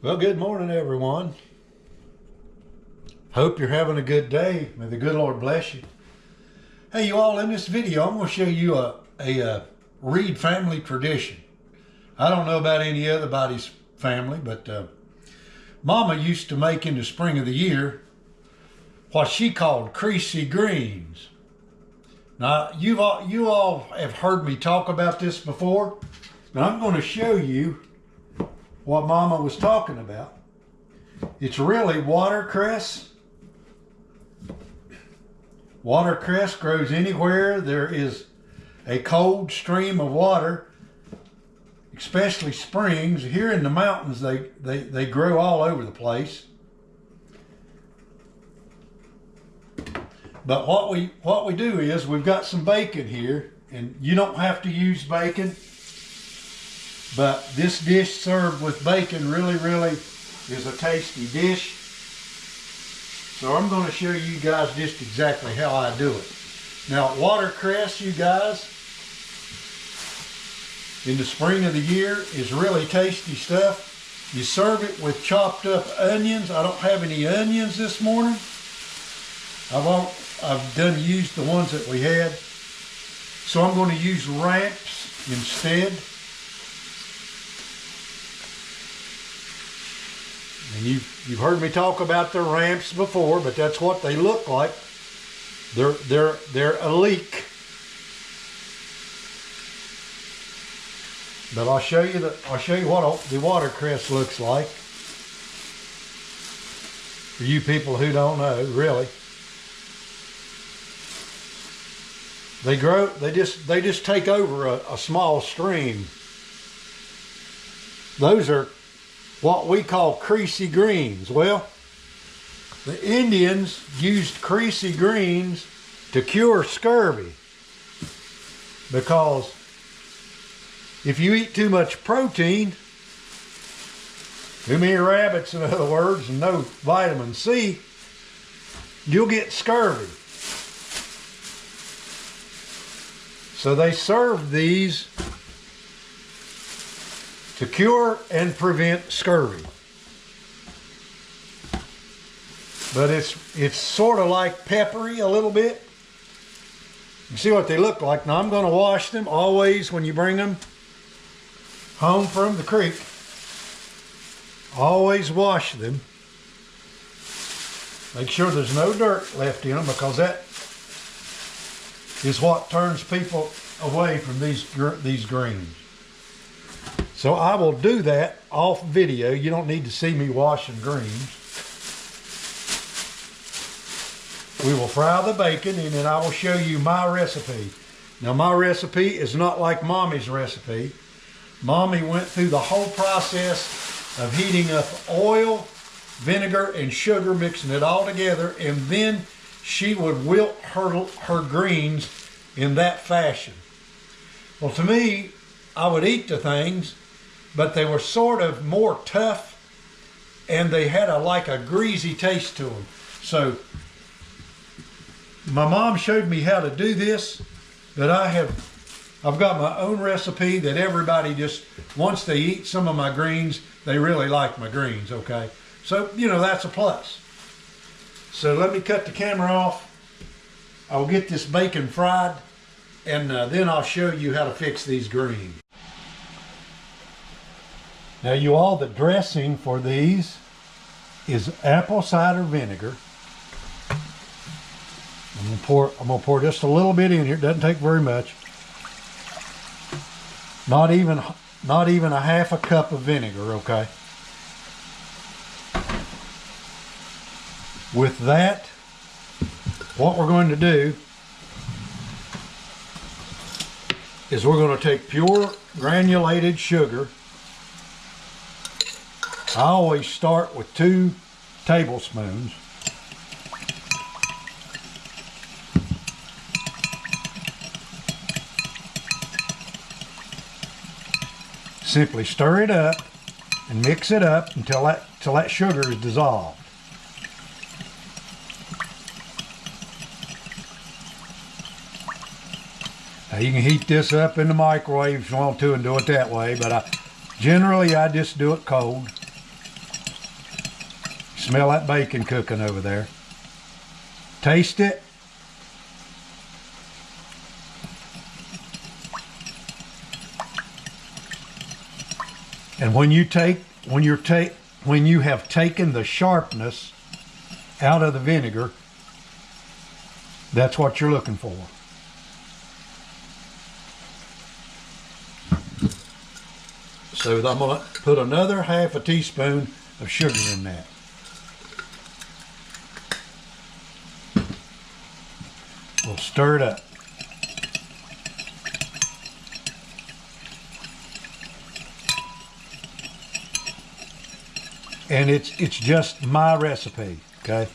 Well, good morning, everyone. Hope you're having a good day. May the good Lord bless you. Hey, you all, in this video, I'm going to show you a Reed family tradition. I don't know about anybody's family, but Mama used to make in the spring of the year what she called creasy greens. Now, you all have heard me talk about this before, but I'm going to show you what Mama was talking about. It's really watercress. Watercress grows anywhere there is a cold stream of water, especially springs. Here in the mountains, they grow all over the place. But what we do is we've got some bacon here, and you don't have to use bacon, but this dish served with bacon really is a tasty dish. So I'm going to show you guys just exactly how I do it. Now, watercress, you guys, in the spring of the year is really tasty stuff. You serve it with chopped up onions. I don't have any onions this morning. I've used the ones that we had. So I'm going to use ramps instead. And you've heard me talk about the ramps before, but that's what they look like. They're a leek. But I'll show you what the watercress looks like. For you people who don't know, really. They just take over a small stream. Those are what we call creasy greens. Well, the Indians used creasy greens to cure scurvy, because if you eat too much protein, too many rabbits in other words, and no vitamin C, you'll get scurvy. So they served these to cure and prevent scurvy. But it's sort of like peppery a little bit. You see what they look like. Now I'm going to wash them always when you bring them home from the creek. Always wash them. Make sure there's no dirt left in them, because that is what turns people away from these greens. So I will do that off video. You don't need to see me washing greens. We will fry the bacon, and then I will show you my recipe. Now, my recipe is not like Mommy's recipe. Mommy went through the whole process of heating up oil, vinegar, and sugar, mixing it all together, and then she would wilt her greens in that fashion. Well, to me, I would eat the things, but they were sort of more tough, and they had like a greasy taste to them. So my mom showed me how to do this, but I've got my own recipe that everybody just, once they eat some of my greens, they really like my greens, okay? So, that's a plus. So let me cut the camera off. I'll get this bacon fried, and then I'll show you how to fix these greens. Now, you all, the dressing for these is apple cider vinegar. I'm gonna pour just a little bit in here. It doesn't take very much. Not even a half a cup of vinegar, okay? With that, what we're going to do is we're going to take pure granulated sugar. I always start with 2 tablespoons. Simply stir it up and mix it up until that sugar is dissolved. Now you can heat this up in the microwave if you want to and do it that way, but generally I just do it cold. Smell that bacon cooking over there. Taste it. And when you have taken the sharpness out of the vinegar, that's what you're looking for. So I'm going to put another half a teaspoon of sugar in that. We'll stir it up. And it's just my recipe, okay?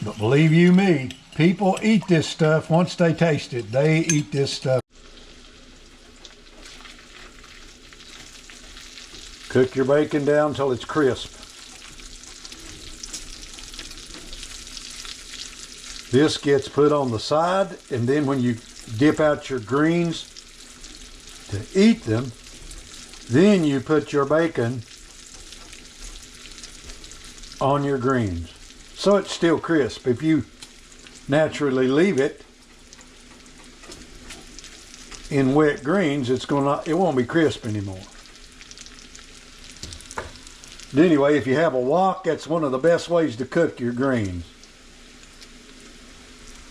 But believe you me, people eat this stuff. Once they taste it, they eat this stuff. Cook your bacon down until it's crisp. This gets put on the side, and then when you dip out your greens to eat them, then you put your bacon on your greens. So it's still crisp. If you naturally leave it in wet greens, it won't be crisp anymore. But anyway, if you have a wok, that's one of the best ways to cook your greens.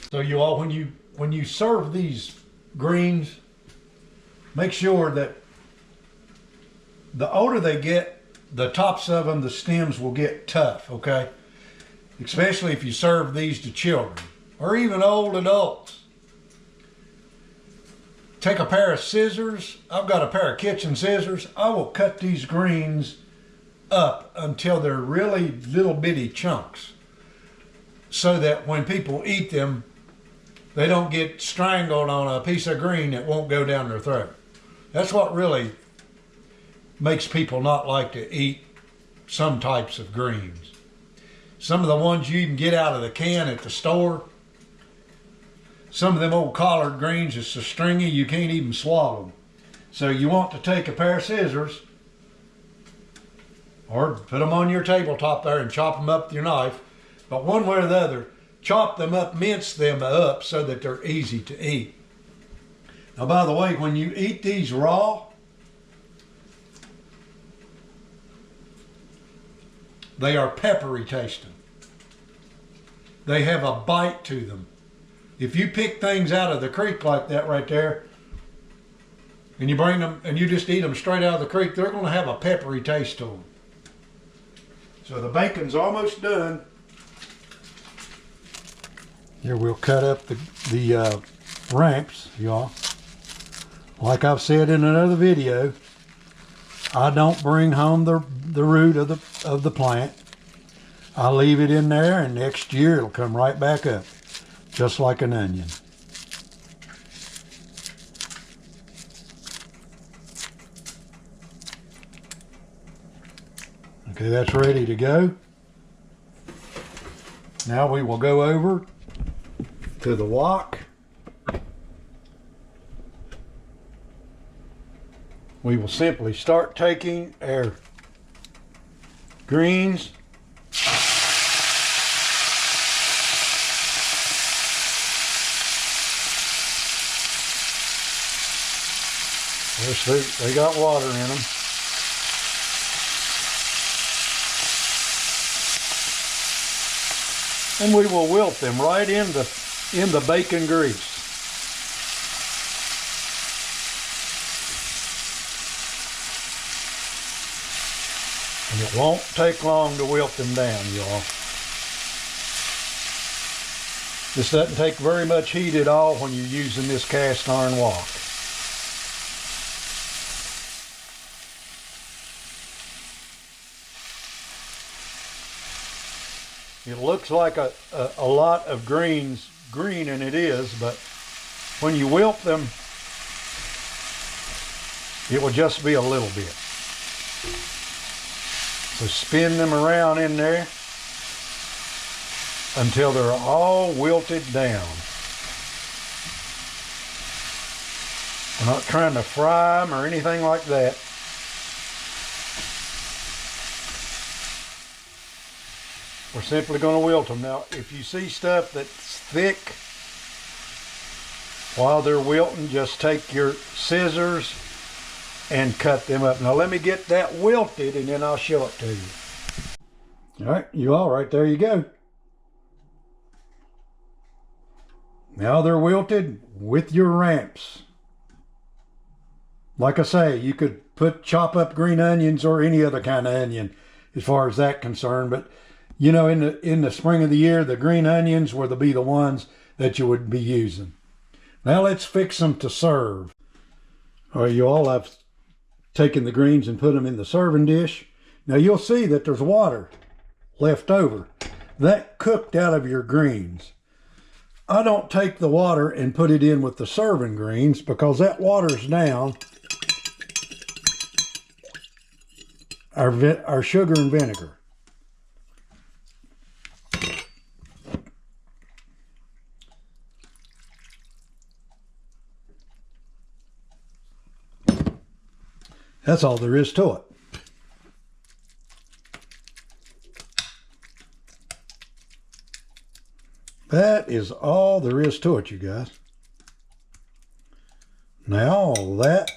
So you all, when you serve these greens, make sure that the older they get, the tops of them, the stems will get tough, okay? Especially if you serve these to children or even old adults. Take a pair of scissors. I've got a pair of kitchen scissors. I will cut these greens up until they're really little bitty chunks, so that when people eat them, they don't get strangled on a piece of green that won't go down their throat. That's what really makes people not like to eat some types of greens. Some of the ones you can get out of the can at the store, some of them old collard greens is so stringy you can't even swallow them. So you want to take a pair of scissors or put them on your tabletop there and chop them up with your knife. But one way or the other, chop them up, mince them up so that they're easy to eat. Now, by the way, when you eat these raw, they are peppery tasting. They have a bite to them. If you pick things out of the creek like that right there, and you bring them and you just eat them straight out of the creek, they're going to have a peppery taste to them. So the bacon's almost done. Here we'll cut up the ramps, y'all. Like I've said in another video, I don't bring home the root of the plant. I leave it in there, and next year it'll come right back up, just like an onion. Okay, that's ready to go. Now we will go over to the wok. We will simply start taking our greens they got water in them. And we will wilt them right in the bacon grease. And it won't take long to wilt them down, y'all. This doesn't take very much heat at all when you're using this cast iron wok. It looks like a lot of green, and it is, but when you wilt them, it will just be a little bit. So spin them around in there until they're all wilted down. We're not trying to fry them or anything like that. we're simply going to wilt them. Now, if you see stuff that's thick, while they're wilting, just take your scissors and cut them up. Now, let me get that wilted, and then I'll show it to you. All right, you all right, there you go. Now they're wilted with your ramps. Like I say, you could chop up green onions or any other kind of onion as far as that's concerned. But, you know, in the spring of the year, the green onions will be the ones that you would be using. Now let's fix them to serve. All right, you all have taken the greens and put them in the serving dish. Now you'll see that there's water left over. That cooked out of your greens. I don't take the water and put it in with the serving greens because that waters down our sugar and vinegar. That's all there is to it. That is all there is to it, you guys. Now all that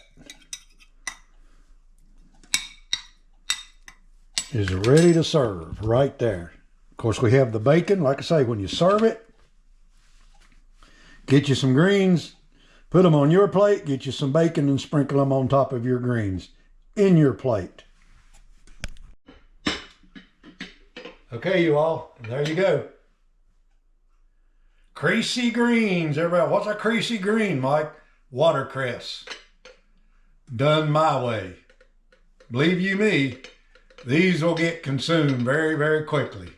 is ready to serve right there. Of course, we have the bacon. Like I say, when you serve it, get you some greens, put them on your plate, get you some bacon and sprinkle them on top of your greens in your plate. Okay, you all, there you go. Creasy greens, everybody. What's a creasy green, Mike? Watercress. Done my way. Believe you me, these will get consumed very, very quickly.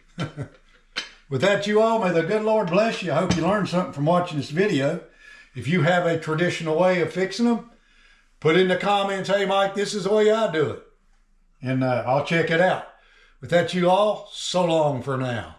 With that, you all, may the good Lord bless you. I hope you learned something from watching this video. If you have a traditional way of fixing them, put in the comments, hey, Mike, this is the way I do it. And I'll check it out. With that, you all, so long for now.